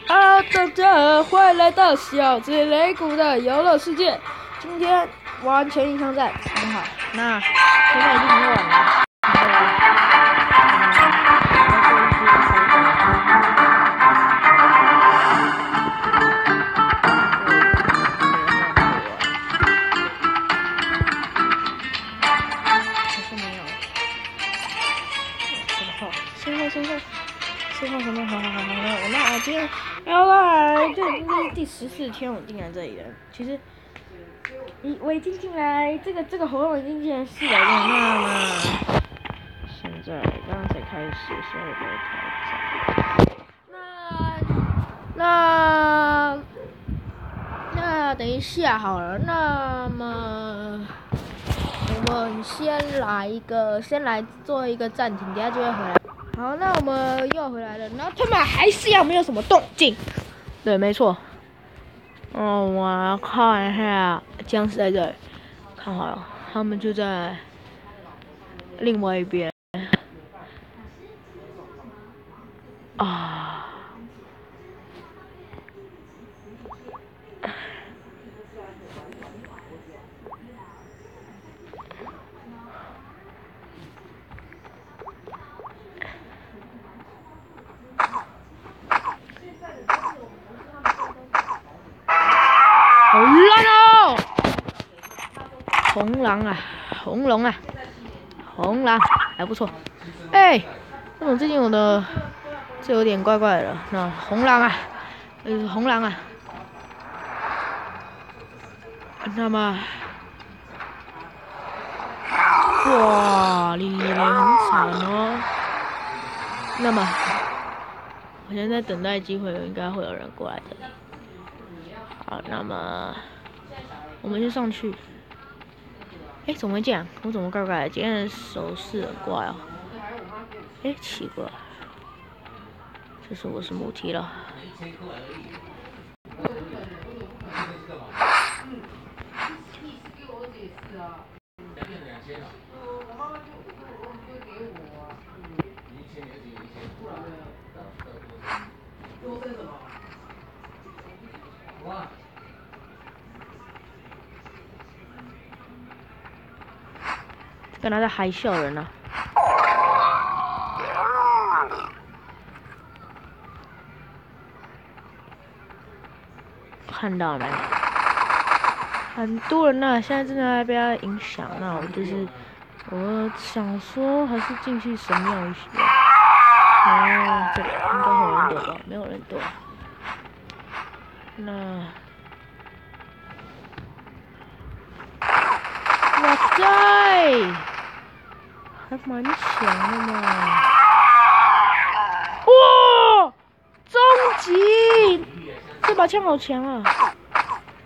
大家欢迎来到小子擂鼓的游乐世界。今天玩全英商战，很好。那现在已经很晚了。身后什么？好。那今天要来，这已经是第14天我定在这里了。其实，我已经进来，这个活动已经进来400天。现在刚刚才开始，所以我那等一下好了。那么我们先来做一个暂停，等下就会回来。好，那我们又回来了，然后他们还是没有什么动静。对，没错。我要看一下僵尸在这里，看好了，他们就在另外一边。好烂哦！红狼还不错。为什么最近我的这有点怪怪的？那红狼啊。那么，哇，你很惨哦。那么，我现在等待机会，应该会有人过来这里。好，那么我们先上去。怎么会这样？我怎么怪怪的？今天的手势很怪哦。奇怪，这是我是母题了。跟他在嗨笑人呢。看到没？很多人呢，现在正在被他影响。那我想说，还是进去神庙一些。这里应该会有人躲吧？没有人躲。哇塞，还蛮强的嘛！哇，终极！这把枪好强啊！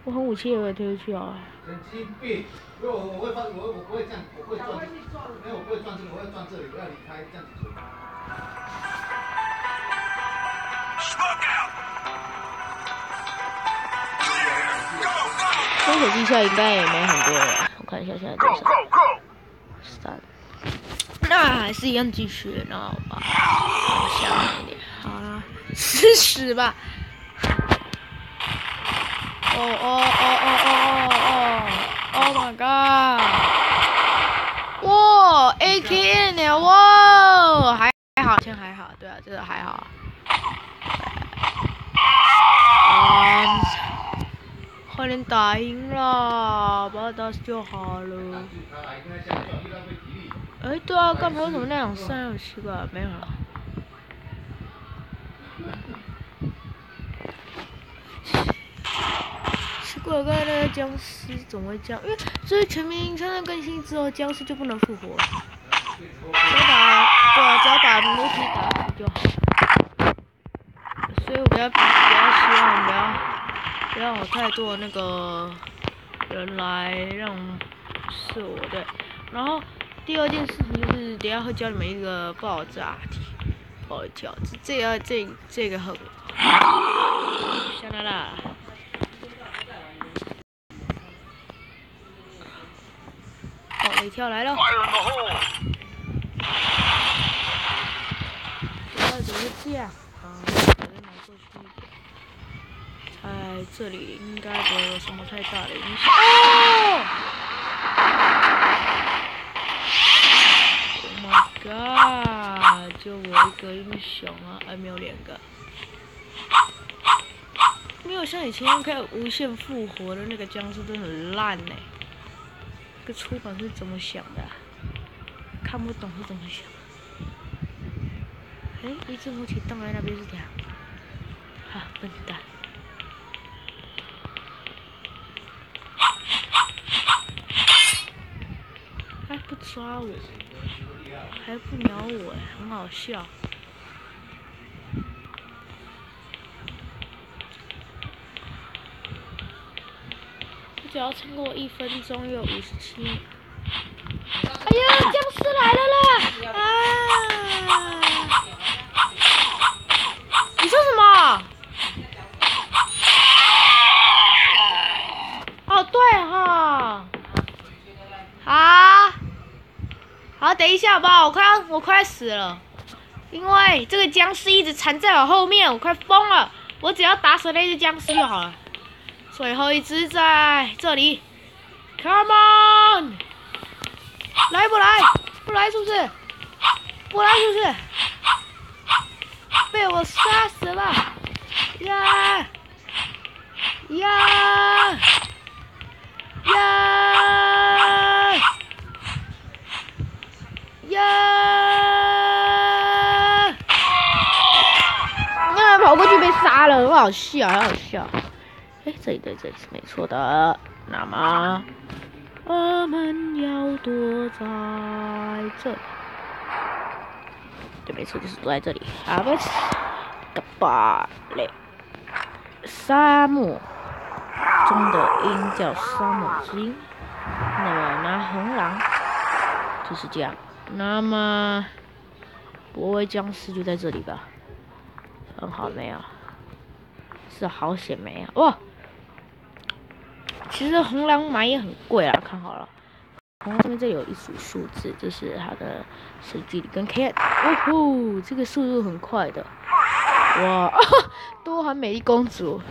我很武器也给推出去啊！神经病！我不会这样，我不会转，没有，我不会转这里，我要转这里，我要离开这样子。这手机下应该也没很多人，我看一下现在多少。3。那还是一样继续，那好吧，下面一点，好啦，40吧。Oh my god！ 哇 ，AKN 呢？哇，还好，先还好，对啊，这个还好。快点打赢了，把它打死就好了。对啊，干嘛为什么那样3奇怪？没有了。奇怪，刚才那个僵尸怎么会这样？因为所以全民商战更新之后，僵尸就不能复活。只要把母体打死就好。所以我比较希望不要有太多那个人来让是我对。然后第二件事情就是等一下会教你们一个爆炸体，这个很香啦。雷跳来了！怎么会这样？我再拿过去一点。猜这里应该不会有什么太大的影响。哦 ！Oh my god！ 就我一个英雄啊，还没有2个。没有像以前可以无限复活的那个僵尸，真的很烂呢。这个出版是怎么想的、啊？看不懂是怎么想。一只火起荡在那边是这样。啊，笨蛋！还不抓我，还不鸟我，很好笑。我只要撑过1分钟又57秒。哎呀，僵尸来了啦！啊！你说什么？哦，对哈。好，等一下吧，我快死了，因为这个僵尸一直缠在我后面，我快疯了。我只要打死那只僵尸就好了。最后一只在这里 ，Come on！ 来不来？不来是不是？不来是不是？被我杀死了！呀！跑过去被杀了，很好笑，很好笑。这里对，这里是没错的。那么我们要躲在这里，对，没错，就是躲在这里。好吧，个巴嘞，沙漠中的鹰叫沙漠之鹰。那么拿红狼就是这样。那么博威僵尸就在这里吧。很好没有？是好险没有哇！其实红狼买也很贵啊，看好了。红狼这边这有一组数字，这是它的实际跟 K。哦吼，这个速度很快的。哇，多含美丽公主。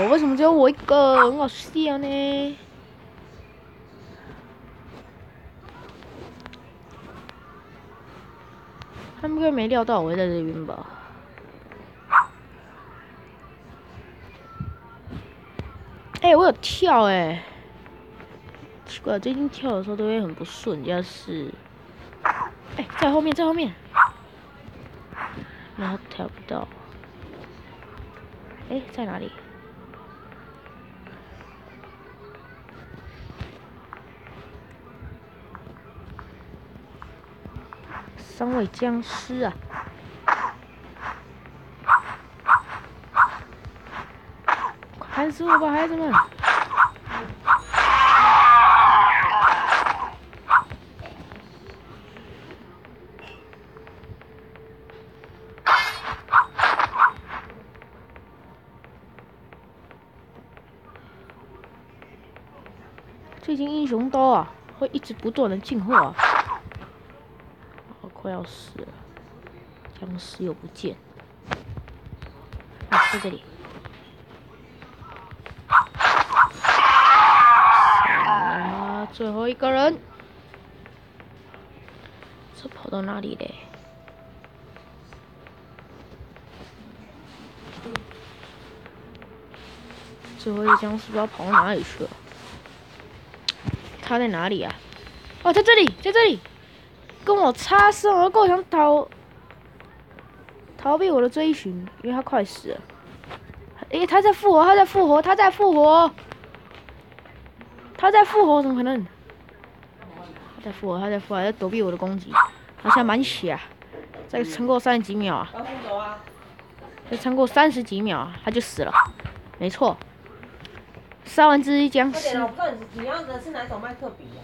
为什么只有我一个？很好笑呢。他们应该没料到我会在这边吧？我有跳奇怪，最近跳的时候都会很不顺，就是在后面，然后跳不到。在哪里？3位僵尸啊！砍死我吧，孩子们！最近英雄刀啊，会一直不断的进化。快要死了，僵尸又不见。在这里。最后一个人，这跑到哪里嘞？最后一个僵尸不知道跑到哪里去了。他在哪里啊？哦，在这里，在这里，跟我擦身而过，想逃避我的追寻，因为他快死了。他在复活，他在复活，他在复活，他在复活，怎么可能？他在复活，他在复活，在躲避我的攻击。他现在满血啊！再撑过30几秒啊！再撑过30几秒啊，他就死了。没错，杀完这只僵尸。快点，我不知道你要的是哪种麦克笔啊？